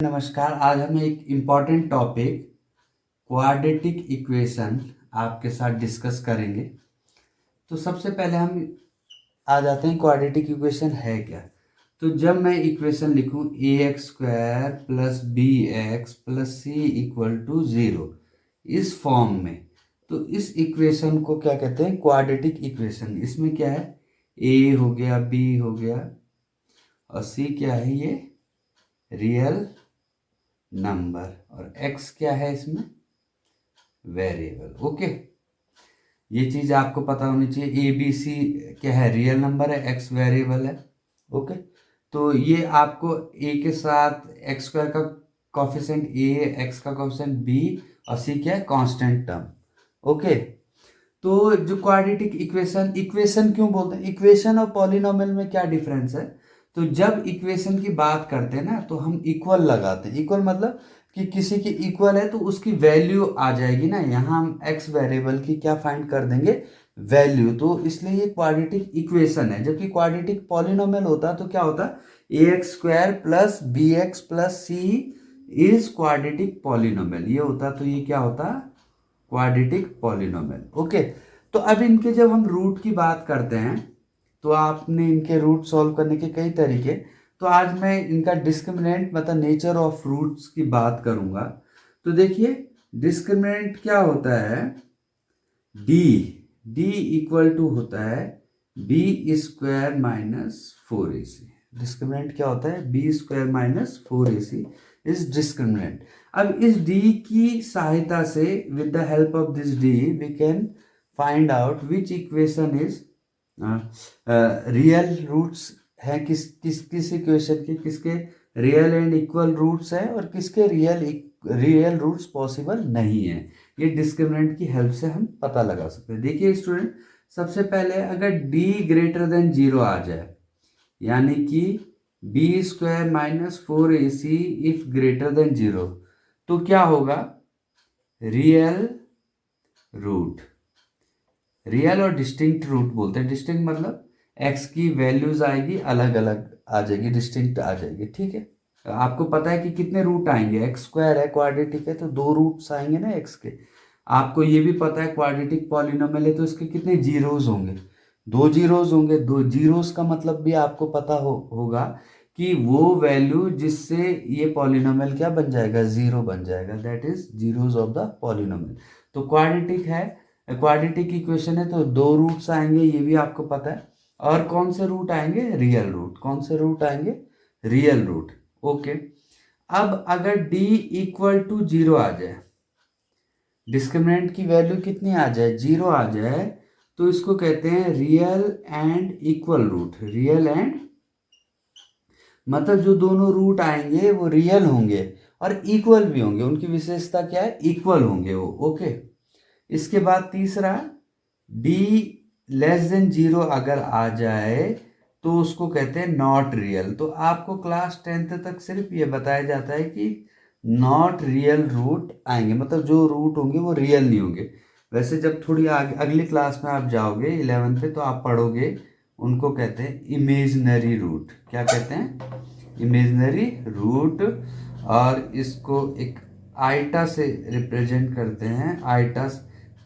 नमस्कार। आज हम एक इम्पॉर्टेंट टॉपिक क्वाड्रेटिक इक्वेशन आपके साथ डिस्कस करेंगे। तो सबसे पहले हम आ जाते हैं क्वाड्रेटिक इक्वेशन है क्या। तो जब मैं इक्वेशन लिखूं ax² plus bx plus c equal to 0 इस फॉर्म में, तो इस इक्वेशन को क्या कहते हैं? Quadratic equation. इसमें क्या है? a हो गया, b हो गया और c क्या है? ये रियल नंबर और x क्या है? इसमें वेरिएबल। ओके, ये चीज आपको पता होनी चाहिए। ए बी सी क्या है? रियल नंबर है, x वेरिएबल है। ओके, तो ये आपको a के साथ x² का कोफिशिएंट a, x का कोफिशिएंट b और c क्या है? Constant term. ओके, तो जो क्वाड्रेटिक इक्वेशन क्यों बोलते हैं? इक्वेशन और पॉलिनोमियल में क्या डिफरेंस है? तो जब इक्वेशन की बात करते हैं ना, तो हम इक्वल लगाते हैं। इक्वल मतलब कि किसी की इक्वल है तो उसकी वैल्यू आ जाएगी ना। यहाँ हम एक्स वेरिएबल की क्या फाइंड कर देंगे? वैल्यू। तो इसलिए ये क्वाड्रेटिक इक्वेशन है। जबकि क्वाड्रेटिक पॉलिनोमियल होता तो क्या होता? ax² plus bx plus c is quadratic polynomial, ये होता। तो ये क्या होता? Quadratic polynomial. ओके, तो अब इनके जब हम रूट की बात करते हैं तो आपने इनके रूट सॉल्व करने के कई तरीके। तो आज मैं इनका डिस्क्रिमिनेंट मतलब नेचर ऑफ रूट्स की बात करूंगा। तो देखिए, डिस्क्रिमिनेंट क्या होता है? डी डी इक्वल टू होता है b² माइनस 4ac। डिस्क्रिमिनेंट क्या होता है? b² minus 4ac is discriminant. अब इस d की सहायता से, with the help of this d, we can find out which equation is real roots है। किस इक्वेशन के किसके रियल एंड इक्वल रूट्स है और किसके रियल रूट्स पॉसिबल नहीं है। ये डिस्क्रिमिनेंट की हेल्प से हम पता लगा सकते हैं। देखिए स्टूडेंट, सबसे पहले अगर d ग्रेटर देन 0 आ जाए, यानी कि b² minus 4ac if greater than 0, तो क्या होगा? Real root. रियल और डिस्टिंक्ट रूट बोलते हैं। डिस्टिंक्ट मतलब x की वैल्यूज आएगी अलग अलग आ जाएगी, डिस्टिंक्ट आ जाएगी। ठीक है, आपको पता है कि कितने रूट आएंगे? x² है, क्वाड्रेटिक है, तो 2 रूट्स आएंगे ना x के। आपको ये भी पता है क्वाड्रेटिक पॉलिनोमियल है तो इसके कितने जीरोस होंगे? 2 जीरोस होंगे। 2 जीरोस का मतलब भी आपको पता होगा कि वो वैल्यू जिससे ये पॉलिनोमियल क्या बन जाएगा? 0 बन जाएगा। That is zeros of the polynomial. तो क्वाड्रेटिक है, क्वाड्रेटिक इक्वेशन है तो 2 रूट्स आएंगे, ये भी आपको पता है। और कौन से रूट आएंगे? Real root. कौन से रूट आएंगे? Real root. ओके, अब अगर d इक्वल टू 0 आ जाए, डिस्क्रिमिनेंट की वैल्यू कितनी आ जाए? 0 आ जाए, तो इसको कहते हैं real and equal root. Real and मतलब जो दोनों रूट आएंगे वो रियल होंगे और इक्वल भी होंगे। उनकी विशेषता क्या है? इक्वल होंगे वो। ओके, इसके बाद तीसरा, d लेस देन 0 अगर आ जाए तो उसको कहते हैं नॉट रियल। तो आपको क्लास 10th तक सिर्फ ये बताया जाता है कि नॉट रियल रूट आएंगे, मतलब जो रूट होंगे वो रियल नहीं होंगे। वैसे जब थोड़ी आगे अगली क्लास में आप जाओगे 11th पे तो आप पढ़ोगे, उनको कहते हैं इमेजनरी रूट। क्या कहते हैं? Imaginary root. और इसको एक आइटा से रिप्रेजेंट करते हैं। आइटा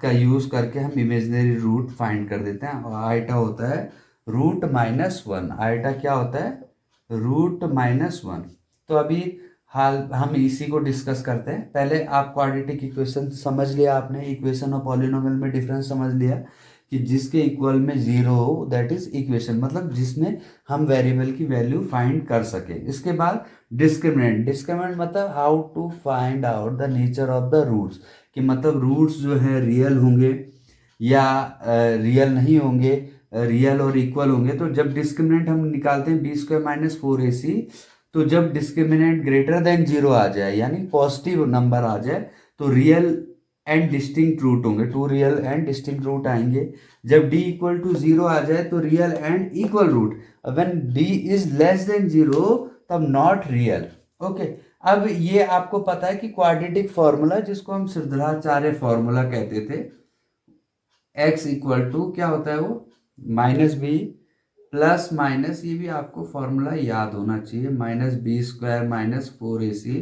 का यूज करके हम इमेजनरी रूट फाइंड कर देते हैं और आइटा होता है √-1। आइटा क्या होता है? √-1। तो अभी हाल हम इसी को डिस्कस करते हैं। पहले आप क्वाड्रेटिक इक्वेशन समझ लिया आपने, इक्वेशन और पॉलिनोमियल में डिफरेंस समझ लिया कि जिसके इक्वल में 0 हो दैट इज इक्वेशन, मतलब जिसमें हम वेरिएबल की वैल्यू फाइंड कर सके। इसके बाद डिस्क्रिमिनेंट। डिस्क्रिमिनेंट मतलब how to find out the nature of the roots, कि मतलब रूट्स जो है रियल होंगे या रियल नहीं होंगे, रियल और इक्वल होंगे। तो जब डिस्क्रिमिनेंट हम निकालते हैं b² माइनस 4ac, तो जब डिस्क्रिमिनेंट ग्रेटर देन 0 आ जाए यानी पॉजिटिव नंबर आ जाए तो रियल एंड डिस्टिंक्ट रूट होंगे। 2 रियल एंड डिस्टिंक्ट रूट आएंगे। जब d इक्वल टू 0 आ जाए तो real and equal root. When d is less than 0 तब नॉट रियल। ओके, अब ये आपको पता है कि क्वाड्रेटिक फॉर्मूला, जिसको हम सिद्धाचार्य फॉर्मूला कहते थे, x इक्वल टू क्या होता है? वो -b प्लस माइनस, ये भी आपको फॉर्मूला याद होना चाहिए, minus B square minus 4ac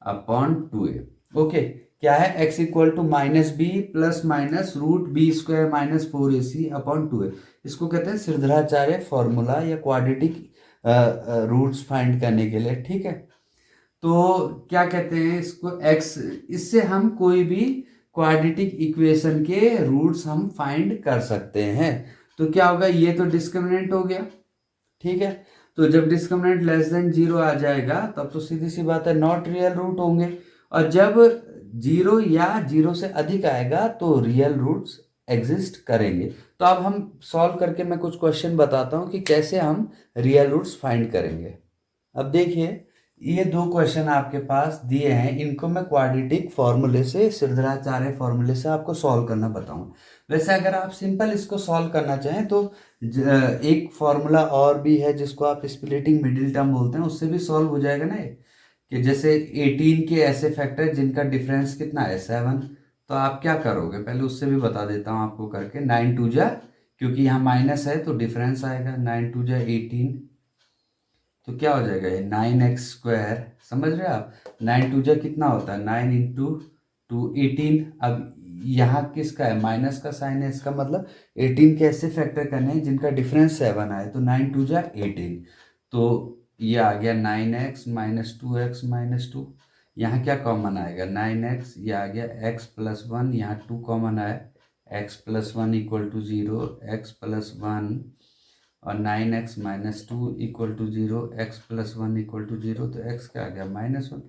upon 2a। Okay, क्या है, x equal to minus B plus minus root B square minus 4ac upon 2a। इसको कहते हैं सिरधराचार्य फॉर्मूला या क्वाड्रेटिक रूट्स फाइंड करने के लिए, ठीक है। तो क्या कहते हैं इसको, x, इससे हम कोई भी क्वाड्रेटिक इक्वेशन के रूट्स हम फाइंड कर सकते हैं। तो क्या होगा, ये तो डिस्क्रिमिनेंट हो गया, ठीक है। तो जब डिस्क्रिमिनेंट लेस देन 0 आ जाएगा तब तो सीधी सी बात है नॉट रियल रूट होंगे, और जब 0 या 0 से अधिक आएगा तो रियल रूट्स एग्जिस्ट करेंगे। तो अब हम सॉल्व करके मैं कुछ क्वेश्चन बताता हूँ कि कैसे हम रियल रूट्स फाइंड करेंगे। अब देखिए, ये दो क्वेश्चन आपके पास दिए हैं, इनको मैं क्वाड्रेटिक फॉर्मूले से, सिरधराचार्य फॉर्मूले से आपको सॉल्व करना बताऊंगा। वैसे अगर आप सिंपल इसको सॉल्व करना चाहें तो एक फॉर्मूला और भी है जिसको आप स्प्लिटिंग मिडिल टर्म बोलते हैं, उससे भी सॉल्व हो जाएगा ना ये, कि जैसे 18 के ऐसे फैक्टर जिनका डिफरेंस कितना है 7। तो आप क्या करोगे, पहले उससे भी बता देता हूँ आपको करके, 9 2 जा, क्योंकि यहाँ माइनस है तो डिफरेंस आएगा, 9 2 जा 18, तो क्या हो जाएगा ये 9x², समझ रहे हो आप, 9 2 जा कितना होता है 9 इंटू 2 18। अब यहाँ किसका है, माइनस का साइन है, इसका मतलब 18 के ऐसे फैक्टर करने हैं जिनका डिफरेंस 7 आए, तो 9 2 जा 18। तो ये आ गया 9x माइनस 2x माइनस 2, यहाँ क्या कॉमन आएगा 9x, ये आ गया x प्लस 1, यहाँ 2 कॉमन आया, x plus 1 equal to 0, x plus 1, और 9x minus 2 equal to 0, X plus 1 equal to 0, तो x क्या आ गया -1,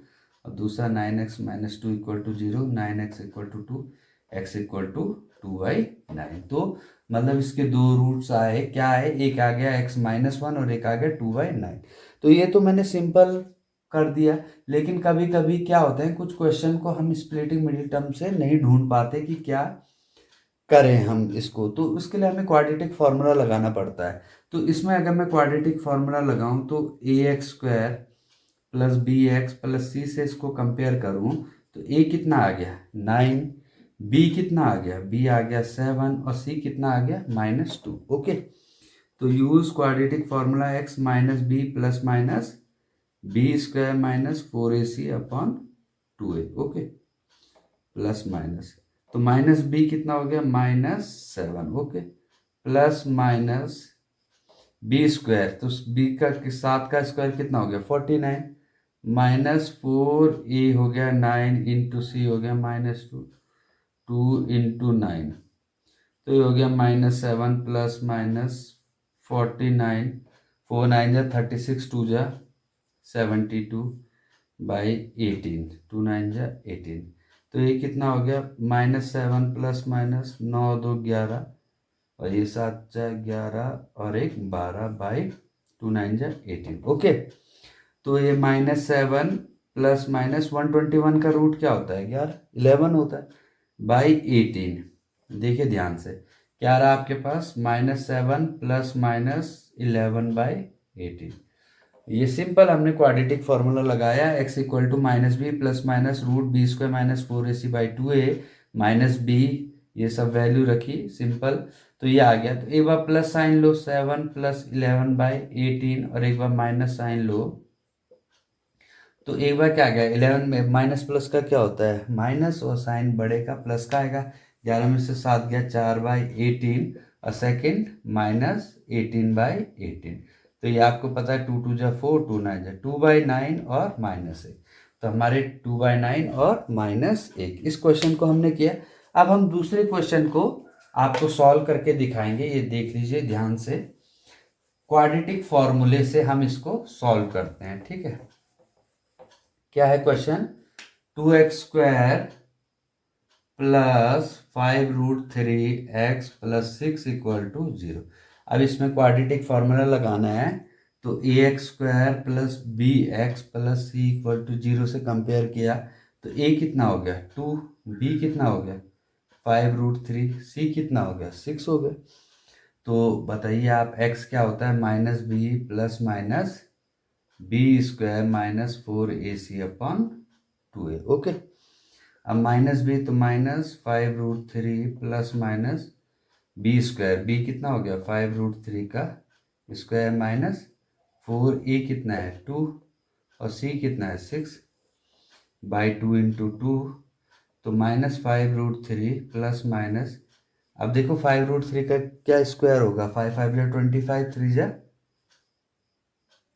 और दूसरा 9x minus 2 equal to 0, 9x equal to 2, x equal to 2/9। तो मतलब इसके दो रूट्स आए, क्या आए, एक आ गया x -1 और एक आ गया 2/9। तो ये तो मैंने सिंपल कर दिया, लेकिन कभी कभी क्या होता है, कुछ क्वेश्चन को हम स्प्लिटिंग मिडिल टर्म से नहीं ढूंढ पाते कि क्या करें हम इसको, तो उसके लिए हमें क्वाड्रेटिक फार्मूला लगाना पड़ता है। तो इसमें अगर मैं क्वाड्रेटिक फार्मूला लगाऊं तो ax² plus bx plus c से इसको कंपेयर करूं तो a कितना आ गया 9, b कितना आ गया, b आ गया 7, और c कितना आ गया -2। ओके, तो use quadratic formula x minus B plus minus b² minus 4ac upon 2a। Okay, plus minus, तो माइनस बी कितना हो गया -7। ओके, प्लस माइनस b², तो बी का 7 का स्क्वायर कितना हो गया 49, -4a हो गया 9 इंटू सी हो गया -2, 2 इंटू 9, तो ये हो गया -7 प्लस माइनस 49, 4 9 जा 36, 2 जा 72/18, 2 9 जा 18, तो ये कितना हो गया -7 प्लस माइनस 9 2 11, और ये 7 जा 11 और एक 12/2 9 जा 18। ओके, तो ये -7 प्लस माइनस 121 का रूट क्या होता है 11, 11 होता है, /18। देखिए ध्यान से, क्या रहा आपके पास -7 प्लस माइनस 11/18। ये सिंपल हमने क्वाड्रेटिक फार्मूला लगाया, x equal to minus B plus minus root b² minus 4ac/2a minus b, ये सब वैल्यू रखी सिंपल, तो ये आ गया। तो एक बार प्लस साइन लो, 7 प्लस 11/18, और एक बार माइनस साइन लो, तो एक बार क्या आ गया 11 में माइनस प्लस का क्या होता है माइनस, और साइन बड़े का प्लस का आएगा, 11 में से 7 गया 4/18, और सेकेंड -18/18। तो ये आपको पता है 2 2 जा 4, 2 9 जा 2/9 और -1, तो हमारे 2/9 और -1 इस क्वेश्चन को हमने किया। अब हम दूसरे क्वेश्चन को आपको सॉल्व करके दिखाएंगे, ये देख लीजिए ध्यान से, क्वाड्रेटिक फॉर्मूले से हम इसको सॉल्व करते हैं, ठीक है। क्या है question, 2x² plus 5√3x plus 6 equal to 0। अब इसमें क्वाड्रेटिक फार्मूला लगाना है, तो ax² plus bx plus c equal to 0 से कंपेयर किया, तो a कितना हो गया 2, b कितना हो गया 5√3, c कितना हो गया 6 हो गया। तो बताइए आप x क्या होता है -b plus minus b² minus 4ac upon 2a। Okay, अब -b तो -5√3 प्लस माइनस b², b कितना हो गया 5√3 का स्क्वायर माइनस 4a कितना है 2 और c कितना है 6 बाई 2 इंटू 2, तो -5√3 प्लस माइनस, अब देखो 5√3 का क्या स्क्वायर होगा, 5 5 जा 25, 3 जा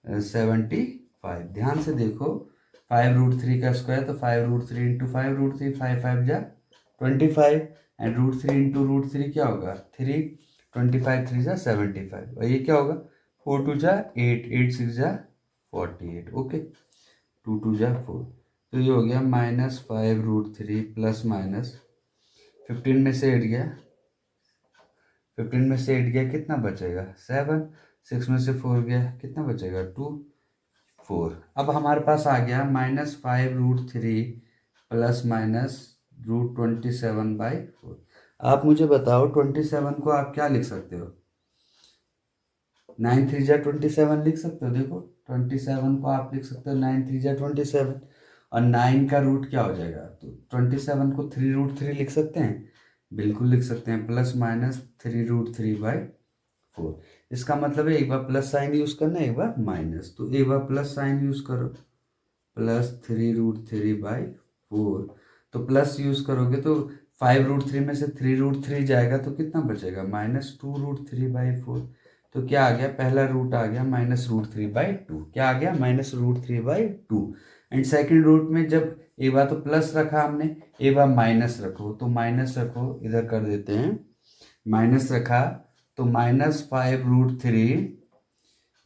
75। ध्यान से देखो 5√3 का स्क्वायर, तो 5√3 इंटू 5√3, 5 5 जा 25 एंड √3 इंटू √3 क्या होगा 3, 25 3 जा 75 और ये क्या होगा 4 2 जा 8, 8 6 जा 48। ओके 2 2 जा 4, तो ये हो गया -5√3 प्लस माइनस 15 में से 8 गया, 15 में से 8 गया कितना बचेगा 7, 6 में से 4 गया कितना बचेगा 2 4। अब हमारे पास आ गया -5√3 प्लस माइनस √27/4। आप मुझे बताओ 27 को आप क्या लिख सकते हो, 9 3 जा 27 लिख सकते हो। देखो 27 को आप लिख सकते हो 9 3 जा 27 और 9 का रूट क्या हो जाएगा, तो 27 को 3√3 लिख सकते हैं, बिल्कुल लिख सकते हैं, प्लस माइनस 3√3/4। इसका मतलब है एक बार प्लस साइन यूज करना है एक बार माइनस, तो एक बार प्लस साइन यूज करो प्लस 3√3/4, तो प्लस यूज करोगे तो 5√3 में से 3√3 जाएगा तो कितना बचेगा -2√3/4। तो क्या आ गया, पहला रूट आ गया -√3/2, क्या आ गया -√3/2। एंड सेकंड रूट में जब एक बार तो प्लस रखा हमने, एक बार माइनस रखो, तो माइनस रखो इधर कर देते हैं, माइनस रखा तो -5√3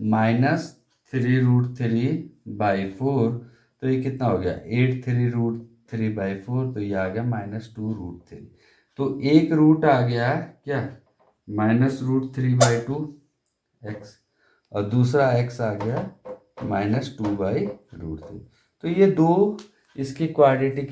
-3√3/4, तो ये कितना हो गया 8 3√3/4, तो ये आ गया -2√3। तो एक रूट आ गया क्या -√3/2 x और दूसरा x आ गया -2/√3। तो ये दो इसकी क्वाड्रेटिक